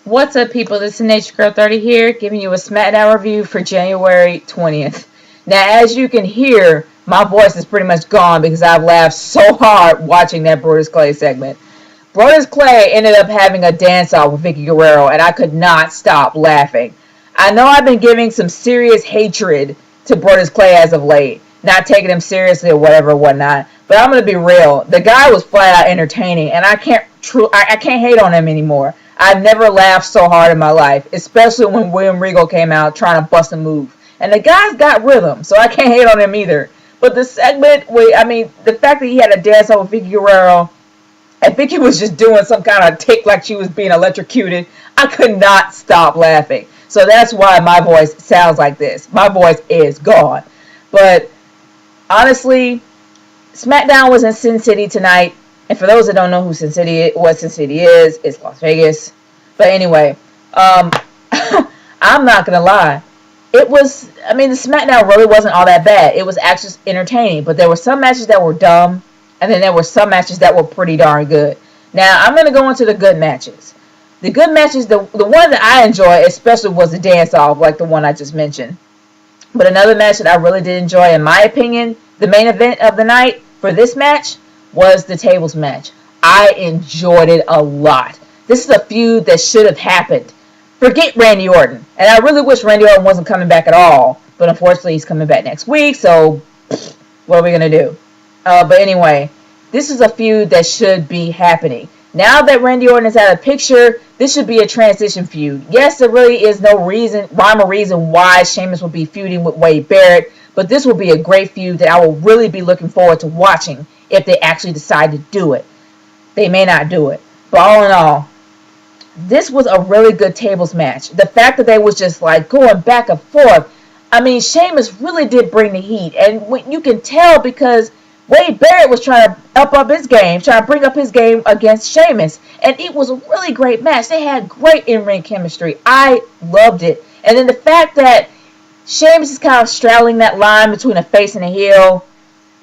What's up, people? This is Nature Girl 30 here, giving you a Smackdown review for January 20th. Now, as you can hear, my voice is pretty much gone because I've laughed so hard watching that Brodus Clay segment. Brodus Clay ended up having a dance-off with Vicky Guerrero, and I could not stop laughing. I know I've been giving some serious hatred to Brodus Clay as of late, not taking him seriously or whatever, whatnot. But I'm gonna be real. The guy was flat out entertaining, and I can't hate on him anymore. I've never laughed so hard in my life, especially when William Regal came out trying to bust a move. And the guy's got rhythm, so I can't hate on him either. But the segment, the fact that he had a dance off with Vicky Guerrero, I think he was just doing some kind of tick like she was being electrocuted. I could not stop laughing. So that's why my voice sounds like this. My voice is gone. But honestly, SmackDown was in Sin City tonight. And for those that don't know what Sin City is, it's Las Vegas. But anyway, I'm not going to lie. The SmackDown really wasn't all that bad. It was actually entertaining. But there were some matches that were dumb. And then there were some matches that were pretty darn good. Now, I'm going to go into the good matches. The good matches, the one that I enjoy especially was the dance-off, like the one I just mentioned. But another match that I really did enjoy, in my opinion, the main event of the night for this match was the tables match. I enjoyed it a lot. This is a feud that should have happened. Forget Randy Orton. And I really wish Randy Orton wasn't coming back at all. But unfortunately, he's coming back next week, so what are we going to do? But anyway, this is a feud that should be happening. Now that Randy Orton is out of the picture, this should be a transition feud. Yes, there really is no rhyme or reason why Sheamus will be feuding with Wade Barrett, but this will be a great feud that I will really be looking forward to watching if they actually decide to do it. They may not do it. But all in all, this was a really good tables match. The fact that they was just like going back and forth. I mean, Sheamus really did bring the heat. And you can tell because Wade Barrett was trying to up his game, trying to bring up his game against Sheamus. And it was a really great match. They had great in-ring chemistry. I loved it. And then the fact that Sheamus is kind of straddling that line between a face and a heel.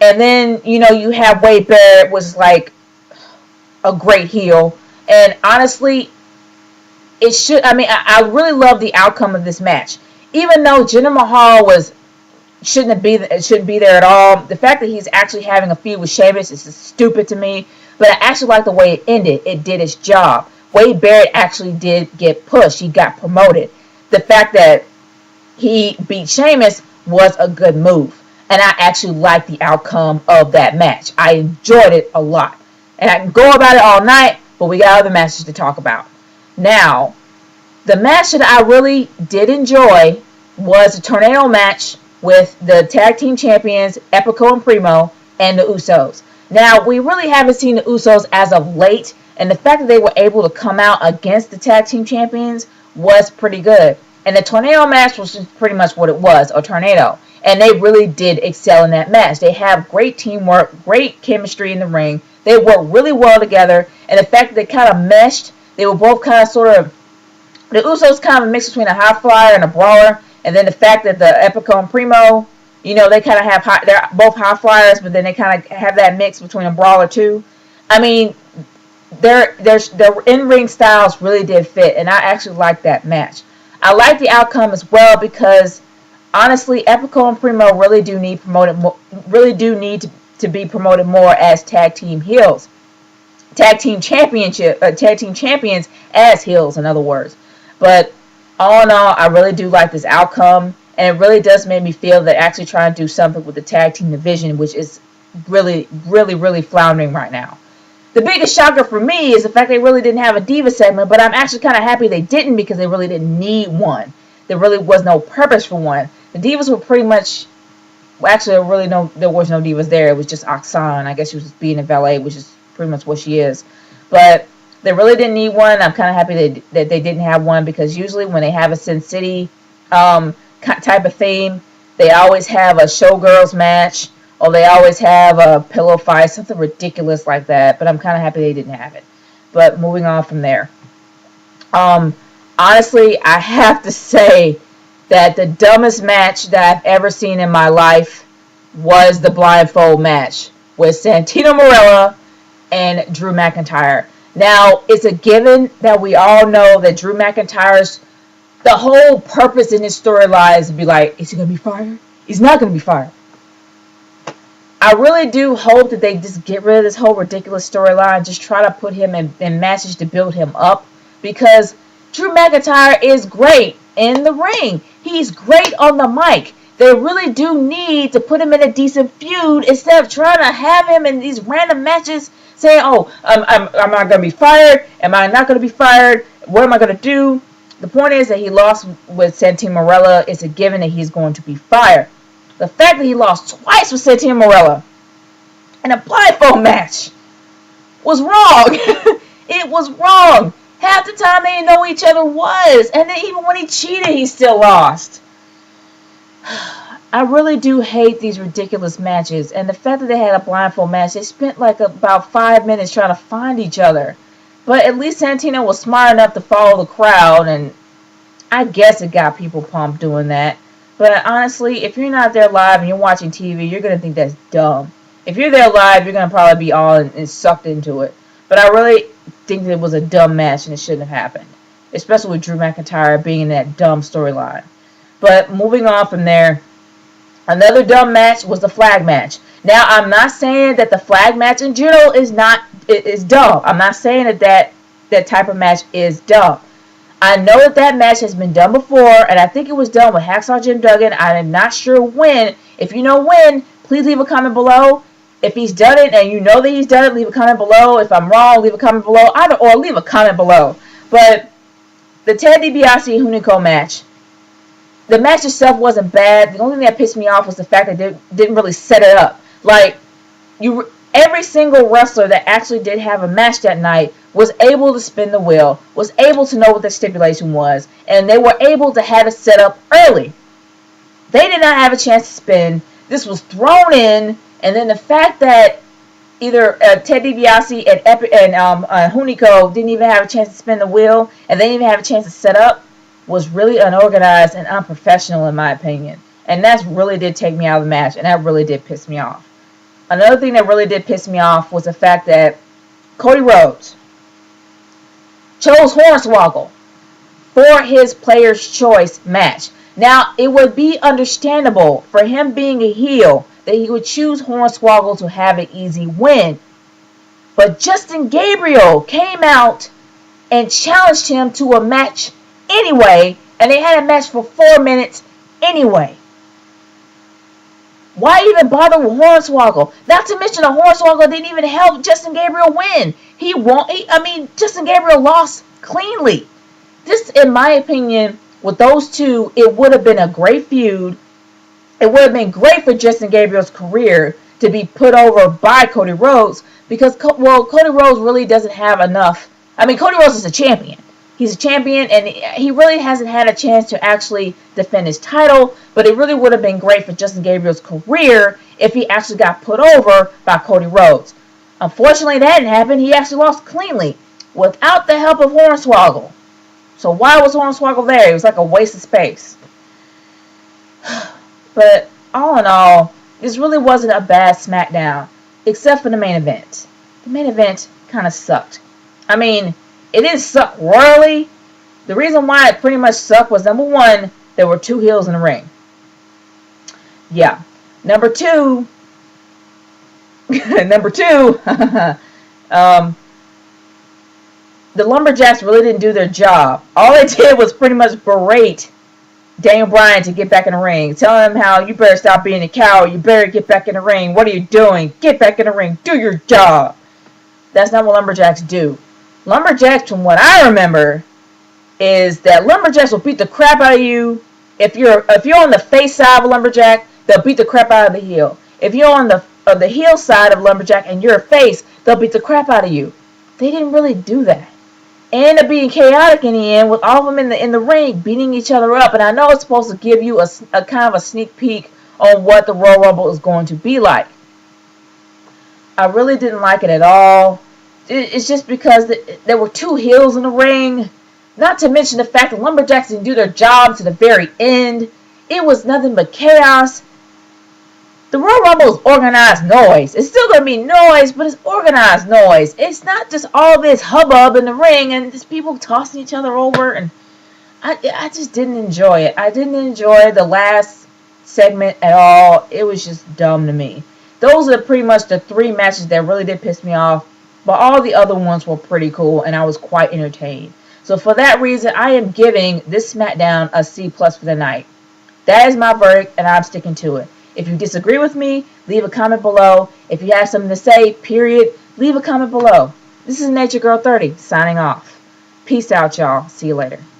And then, you have Wade Barrett was like a great heel. And honestly, I really love the outcome of this match. Even though Jinder Mahal shouldn't be there at all. The fact that he's actually having a feud with Sheamus is stupid to me. But I actually like the way it ended. It did its job. Wade Barrett actually did get pushed. He got promoted. The fact that he beat Sheamus was a good move. And I actually liked the outcome of that match. I enjoyed it a lot. And I can go about it all night, but we got other matches to talk about. Now, the match that I really did enjoy was the tornado match with the tag team champions, Epico and Primo, and the Usos. Now, we really haven't seen the Usos as of late, and the fact that they were able to come out against the tag team champions was pretty good. And the tornado match was just pretty much what it was, a tornado. And they really did excel in that match. They have great teamwork, great chemistry in the ring. They work really well together, and the fact that they kind of meshed, they were both kind of the Usos kind of a mix between a high flyer and a brawler. And then the fact that the Epico and Primo, they kind of have they're both high flyers, but then they kind of have that mix between a brawler too. I mean, their in-ring styles really did fit, and I actually liked that match. I like the outcome as well because honestly, Epico and Primo really do need to be promoted more as tag team heels, tag team champions as heels, in other words. But all in all, I really do like this outcome, and it really does make me feel that actually trying to do something with the tag team division, which is really, really, really floundering right now. The biggest shocker for me is the fact they really didn't have a Diva segment, but I'm actually kind of happy they didn't because they really didn't need one. There really was no purpose for one. The Divas were pretty much, there was no Divas there. It was just Oksana. I guess she was just being in valet, which is pretty much what she is. But they really didn't need one. I'm kind of happy that they didn't have one because usually when they have a Sin City type of theme, they always have a showgirls match or they always have a pillow fight, something ridiculous like that. But I'm kind of happy they didn't have it. But moving on from there. Honestly, I have to say that the dumbest match that I've ever seen in my life was the Blindfold Match with Santino Marella and Drew McIntyre. Now, it's a given that we all know that Drew McIntyre's the whole purpose in his storyline is to be like, is he going to be fired? He's not going to be fired. I really do hope that they just get rid of this whole ridiculous storyline. Just try to put him in matches to build him up. Because Drew McIntyre is great in the ring. He's great on the mic. They really do need to put him in a decent feud instead of trying to have him in these random matches saying, oh, I'm not going to be fired. Am I not going to be fired? What am I going to do? The point is that he lost with Santino Marella. It's a given that he's going to be fired. The fact that he lost twice with Santino Marella in a blindfold match was wrong. It was wrong. Half the time they didn't know who each other was. And then even when he cheated, he still lost. I really do hate these ridiculous matches. And the fact that they had a blindfold match, they spent like about 5 minutes trying to find each other. But at least Santino was smart enough to follow the crowd, and I guess it got people pumped doing that. But honestly, if you're not there live and you're watching TV, you're going to think that's dumb. If you're there live, you're going to probably be all and sucked into it. But I really think that it was a dumb match and it shouldn't have happened. Especially with Drew McIntyre being in that dumb storyline. But moving on from there, another dumb match was the flag match. Now, I'm not saying that the flag match in general is dumb. I'm not saying that type of match is dumb. I know that match has been done before, and I think it was done with Hacksaw Jim Duggan. I am not sure when. If you know when, please leave a comment below. If he's done it and you know that he's done it, leave a comment below. If I'm wrong, leave a comment below. Or leave a comment below. But the Ted DiBiase Hunico match, the match itself wasn't bad. The only thing that pissed me off was the fact that they didn't really set it up. Like, every single wrestler that actually did have a match that night was able to spin the wheel, was able to know what the stipulation was, and they were able to have it set up early. They did not have a chance to spin. This was thrown in, and then the fact that either Ted DiBiase and Hunico didn't even have a chance to spin the wheel, and they didn't even have a chance to set up, was really unorganized and unprofessional in my opinion. And that really did take me out of the match, and that really did piss me off. Another thing that really did piss me off was the fact that Cody Rhodes chose Hornswoggle for his Player's Choice match. Now, it would be understandable for him being a heel that he would choose Hornswoggle to have an easy win. But Justin Gabriel came out and challenged him to a match anyway, and they had a match for 4 minutes anyway. Why even bother with Hornswoggle? Not to mention that Hornswoggle didn't even help Justin Gabriel win. Justin Gabriel lost cleanly. This, in my opinion, with those two, it would have been a great feud. It would have been great for Justin Gabriel's career to be put over by Cody Rhodes because, Cody Rhodes really doesn't have enough. Cody Rhodes is a champion. He's a champion, and he really hasn't had a chance to actually defend his title, but it really would have been great for Justin Gabriel's career if he actually got put over by Cody Rhodes. Unfortunately, that didn't happen. He actually lost cleanly without the help of Hornswoggle. So why was Hornswoggle there? It was like a waste of space. But all in all, this really wasn't a bad Smackdown, except for the main event. The main event kind of sucked. It didn't suck royally. The reason why it pretty much sucked was, number one, there were two heels in the ring. Yeah. Number two, the Lumberjacks really didn't do their job. All they did was pretty much berate Daniel Bryan to get back in the ring, telling him how you better stop being a coward, you better get back in the ring, what are you doing? Get back in the ring, do your job. That's not what Lumberjacks do. Lumberjacks, from what I remember, is that Lumberjacks will beat the crap out of you. If you're on the face side of a Lumberjack, they'll beat the crap out of the heel. If you're on the heel side of Lumberjack and you're a face, they'll beat the crap out of you. They didn't really do that. It ended up being chaotic in the end, with all of them in the ring beating each other up. And I know it's supposed to give you a kind of a sneak peek on what the Royal Rumble is going to be like. I really didn't like it at all. It's just because there were two heels in the ring. Not to mention the fact that Lumberjacks didn't do their job to the very end. It was nothing but chaos. The Royal Rumble is organized noise. It's still going to be noise, but it's organized noise. It's not just all this hubbub in the ring and just people tossing each other over. And I just didn't enjoy it. I didn't enjoy the last segment at all. It was just dumb to me. Those are pretty much the 3 matches that really did piss me off. But all the other ones were pretty cool, and I was quite entertained. So for that reason, I am giving this SmackDown a C+ for the night. That is my verdict, and I'm sticking to it. If you disagree with me, leave a comment below. If you have something to say, period, leave a comment below. This is Nature Girl 30, signing off. Peace out, y'all. See you later.